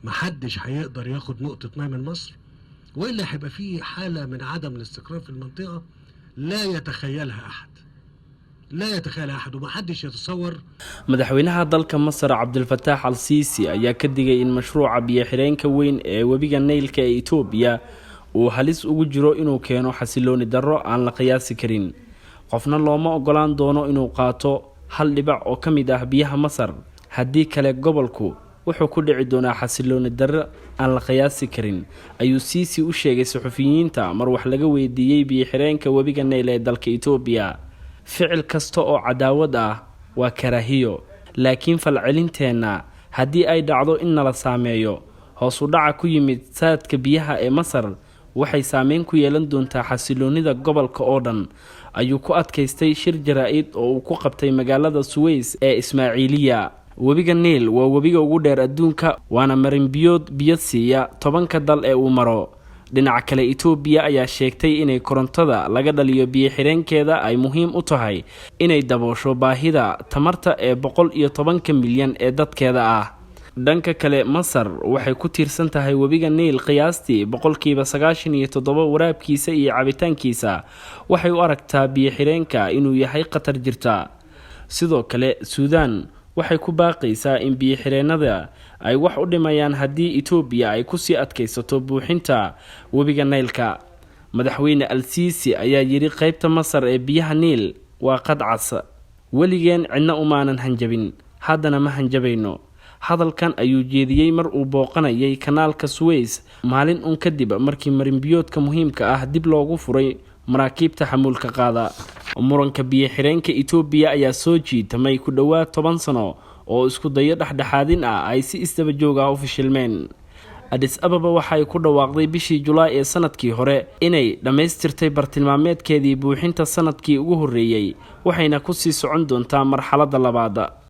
محدش هيقدر ياخد نقطة ماء من مصر، وإلا هيبقى في حالة من عدم الاستقرار في المنطقة لا يتخيلها أحد، لا يتخيلها أحد، ومحدش يتصور. madaxweynaha dalka Masar Cabdulfataax al-Siisi ayaa ka digay in mashruuca biyo-xireenka weyn ee webiga Naylka ee Itoobiya uu halis ugu jiro inuu keeno xasilooni darro aan la qiyaasi karin. qofna looma ogolaan doono inuu qaato hal dhibac oo ka mid ah biyaha Masar, haddii kale gobolku wuxuu ku dhici doonaa xasilooni darro aan la qiyaasi karin, ayuu Siisi u sheegay suxufiyiinta mar wax laga weydiiyay biyo-xireenka webiga Nayl ee dalka Itoobiya. ficil kasta oo cadaawad ah waa karaahiyo, laakiin falcelinteena haddii ay dhacdo in nala saameeyo hoos u dhaca ku yimid saadka biyaha ee Masar waxay saameyn ku yeelan doontaa xasiloonida gobolka oo dhan, ayuu ku adkaystay shir jaraa'id oo uu ku qabtay magaalada Suez ee Ismaaciiliya. webiga Nayl waa webiga ugu dheer adduunka, waana marin biyood biyo siiya 10 dal ee uu maro. dhinaca kale Itoobiya ayaa sheegtay inay korontada laga dhaliyo biyo-xireenkeeda ay muhiim u tahay inay daboosho baahida tamarta ee 110 milyan ee dadkeeda ah. dhanka kale Masar waxay ku tiirsan tahay webiga Nayl qiyaastii 97% waraabkiisa iyo cabitaankiisa, waxay u aragtaa biyo-xireenka inuu yahay khatar jirta. sidoo kale Suudaan waxay ku baaqaysaa in biyo-xireenada ay wax u dhimayaan haddii Itoobiya ay ku sii adkaysato buuxinta webiga Naylka. madaxweyne al-Siisi ayaa yiri qaybta Masar ee biyaha Nayl waa qadcas, waligeen cidna umaanan hanjabin, haddana ma hanjabayno. hadalkan ayuu jeediyay mar uu booqanayay kanaalka Suez maalin kadib markii marinbiyoodka muhiimka ah dib loogu furay maraakiibta xamuulka qaada. muranka biyo-xireenka Itoobiya ayaa soo jiitamay ku dhawaad 10 sano oo isku dayo dhexdhexaadin ah ay si isdaba joog ah u fashilmeen. Addis Ababa waxay ku dhawaaqday bishii Julaay ee sanadkii hore inay dhameystirtay bartilmaameedkeedii buuxinta sanadkii ugu horeeyay, waxayna ku sii socon doontaa marxaladda labaad.